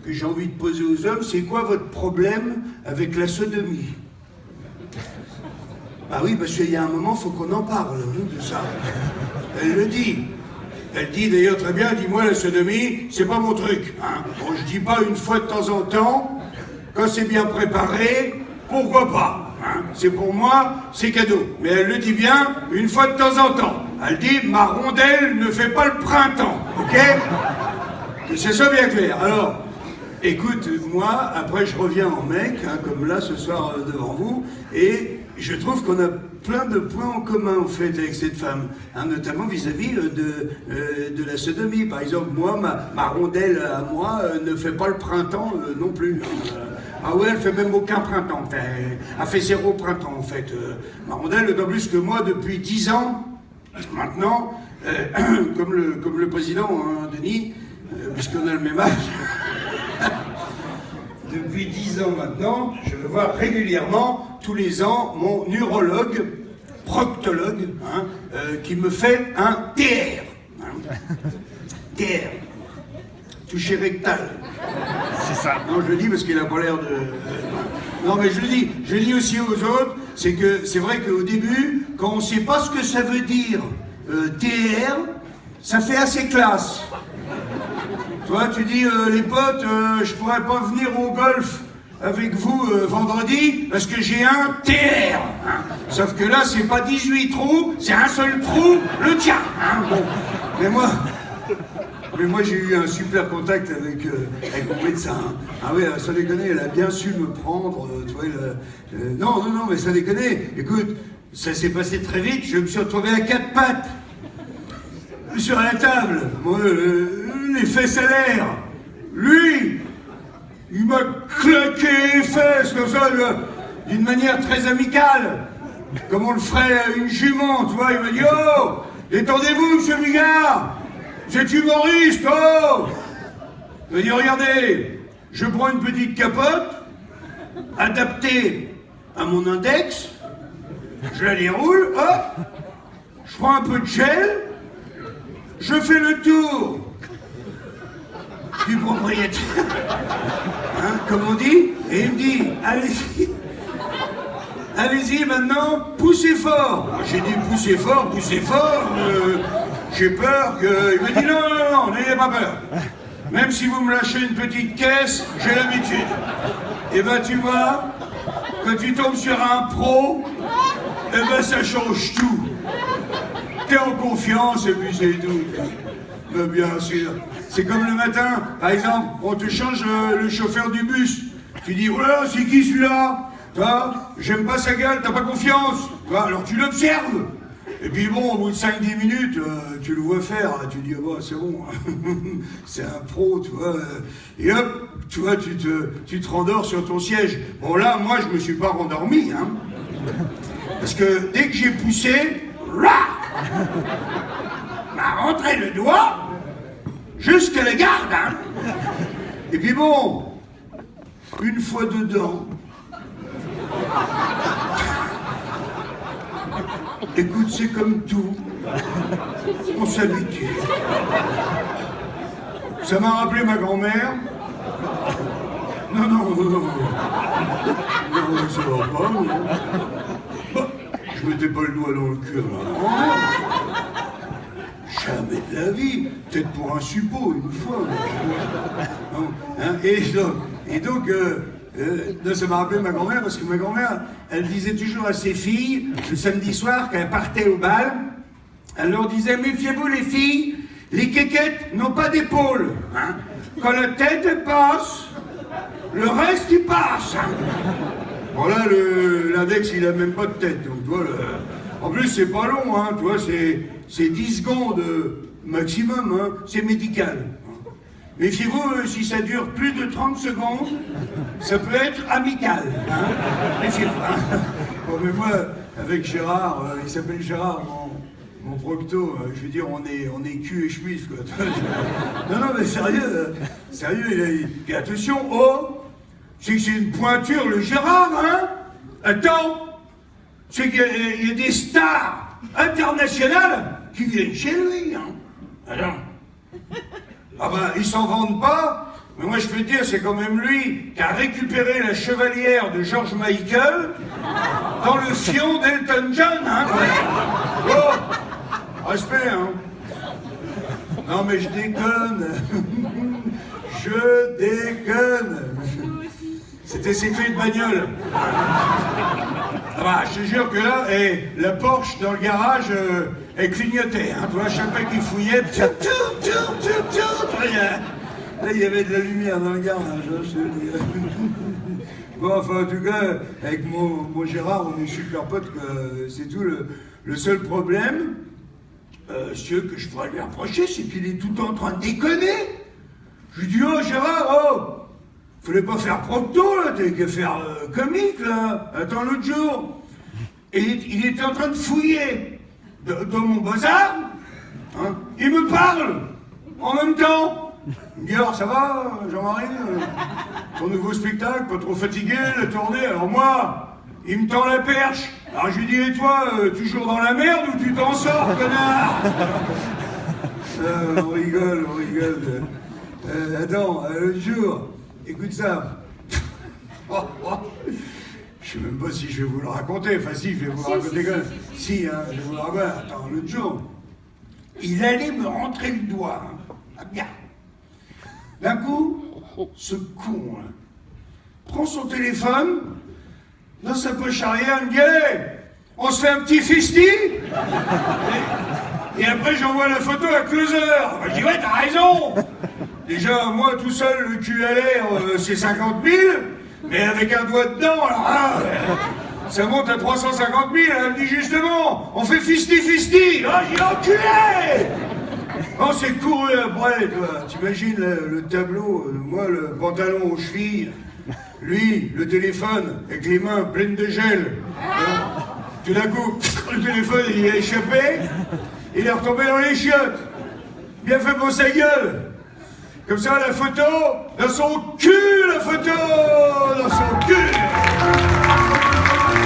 que j'ai envie de poser aux hommes, c'est quoi votre problème avec la sodomie? Ah oui, parce qu'il y a un moment, il faut qu'on en parle de ça. Elle le dit. Elle dit d'ailleurs très bien, dis-moi la sodomie, c'est pas mon truc. Hein. Bon, je dis pas une fois de temps en temps, quand c'est bien préparé, pourquoi pas hein. C'est pour moi, c'est cadeau. Mais elle le dit bien, une fois de temps en temps. Elle dit, ma rondelle ne fait pas le printemps, ok? Que c'est ça bien clair. Alors, écoute, moi, après je reviens en mec, hein, comme là ce soir devant vous, et je trouve qu'on a plein de points en commun en fait avec cette femme, hein, notamment vis-à-vis de la sodomie. Par exemple, moi, ma rondelle à moi ne fait pas le printemps non plus. Ah ouais, elle fait même aucun printemps. Enfin, elle fait 0 printemps en fait. Ma rondelle, d'autant plus que moi, depuis 10 ans, maintenant, comme le président, hein, Denis, puisqu'on a le même âge, depuis 10 ans maintenant, je vais voir régulièrement, tous les ans, mon urologue, proctologue, hein, qui me fait un TR. Hein. TR. Toucher rectal. C'est ça. Non, je le dis parce qu'il a pas l'air de... Non, mais je le dis aussi aux autres, c'est que c'est vrai qu'au début, quand on ne sait pas ce que ça veut dire, TR, ça fait assez classe. Toi, tu dis, les potes, je pourrais pas venir au golf avec vous vendredi parce que j'ai un TR. Hein. Sauf que là, c'est pas 18 trous, c'est un seul trou, le tien. Hein. Bon. Mais moi, j'ai eu un super contact avec mon médecin. Hein. Ah oui, ça déconne, elle a bien su me prendre. Tu vois, non, mais ça déconne. Écoute, ça s'est passé très vite, je me suis retrouvé à 4 pattes sur la table. Moi, les fesses à l'air. Lui, il m'a claqué les fesses comme ça, d'une manière très amicale, comme on le ferait à une jument, tu vois. Il m'a dit, oh, détendez-vous, monsieur Bigard, vous êtes humoriste, oh. Il m'a dit, regardez, je prends une petite capote, adaptée à mon index, je la déroule, hop, je prends un peu de gel, je fais le tour du propriétaire, hein, comme on dit, et il me dit, allez-y maintenant, poussez fort. Moi, j'ai dit poussez fort, j'ai peur que... Il m'a dit non, n'ayez pas peur. Même si vous me lâchez une petite caisse, j'ai l'habitude. Et ben tu vois, quand tu tombes sur un pro, et ben ça change tout. T'es en confiance et puis c'est tout. Mais bien sûr. C'est comme le matin, par exemple, on te change le chauffeur du bus. Tu dis, oh là, c'est qui celui-là? Toi, j'aime pas sa gueule, t'as pas confiance. Toi, alors tu l'observes. Et puis bon, au bout de 5-10 minutes, tu le vois faire. Tu dis, oh bah, c'est bon, c'est un pro, tu vois. Et hop, tu vois, tu te rendors sur ton siège. Bon là, moi, je me suis pas rendormi, hein. Parce que dès que j'ai poussé, là, m'a rentré le doigt jusqu'à la garde, hein. Et puis bon, une fois dedans, écoute, c'est comme tout, on s'habitue. Ça m'a rappelé ma grand-mère. Non, ça va pas, non. Bah, je mettais pas le doigt dans le cul à ma grand-mère. Jamais de la vie, peut-être pour un suppôt, une fois. Non, hein, et donc, ça m'a rappelé ma grand-mère, parce que ma grand-mère, elle disait toujours à ses filles, le samedi soir, quand elles partaient au bal, elle leur disait, méfiez-vous les filles, les quéquettes n'ont pas d'épaule. Hein. Quand la tête elle passe, le reste il passe. Hein. Bon là, l'index il a même pas de tête, donc tu vois, en plus c'est pas long, hein, tu vois, c'est 10 secondes maximum, hein, c'est médical. Méfiez-vous, si ça dure plus de 30 secondes, ça peut être amical. Hein. Méfiez-vous. Hein. Bon, mais moi, avec Gérard, il s'appelle Gérard, mon procto, je veux dire, on est cul et chemise, quoi. Non, mais sérieux, puis attention, oh, c'est que c'est une pointure, le Gérard, hein. Attends, c'est qu'il y a des stars internationales qui viennent chez lui, hein. Alors, ah ben, ils s'en vendent pas, Mais moi, je peux te dire, c'est quand même lui qui a récupéré la chevalière de George Michael dans le fion d'Elton John, hein, quoi. Oh, respect, hein. Non, mais je déconne. Je déconne. C'était ses clés de bagnole. Ah bah, je te jure que là, la Porsche dans le garage, elle clignotait. Hein. Tu vois, chaque fois qu'il fouillait, là, il y avait de la lumière dans le garage. Bon, enfin, en tout cas, avec mon Gérard, on est super potes. C'est tout. Le seul problème, ce que je pourrais lui reprocher, c'est qu'il est tout le temps en train de déconner. Je lui dis, oh Gérard, oh, fallait pas faire procto, là, t'avais qu'à faire comique, là. Attends, l'autre jour. Et il était en train de fouiller dans mon bazar. Hein. Il me parle en même temps. Il me dit, alors ça va, Jean-Marie, ton nouveau spectacle, pas trop fatigué, la tournée. Alors moi, il me tend la perche. Alors je lui dis, et toi, toujours dans la merde ou tu t'en sors, connard? On rigole, on rigole. Attends, l'autre jour, écoute ça. Je sais même pas si je vais vous le raconter. Enfin, si, je vais vous le raconter quand même. Si, hein, je vais vous le raconter. Attends, l'autre jour, il allait me rentrer le doigt. Hein. Ah, bien. D'un coup, ce con, hein, prend son téléphone, dans sa poche arrière, il me dit, hey, on se fait un petit fisti? Et après, j'envoie la photo à Closer. Je dis, ouais, t'as raison. Déjà, moi, tout seul, le cul à l'air, c'est 50 000, mais avec un doigt dedans, alors là, ça monte à 350 000. Elle me dit justement, on fait fisti-fisti. Ah, j'ai enculé. On s'est couru après, toi. T'imagines le tableau, moi, le pantalon aux chevilles, lui, le téléphone, avec les mains pleines de gel. Tout d'un coup, le téléphone, il a échappé, il est retombé dans les chiottes. Bien fait pour sa gueule. Comme ça, la photo, dans son cul, la photo, dans son cul.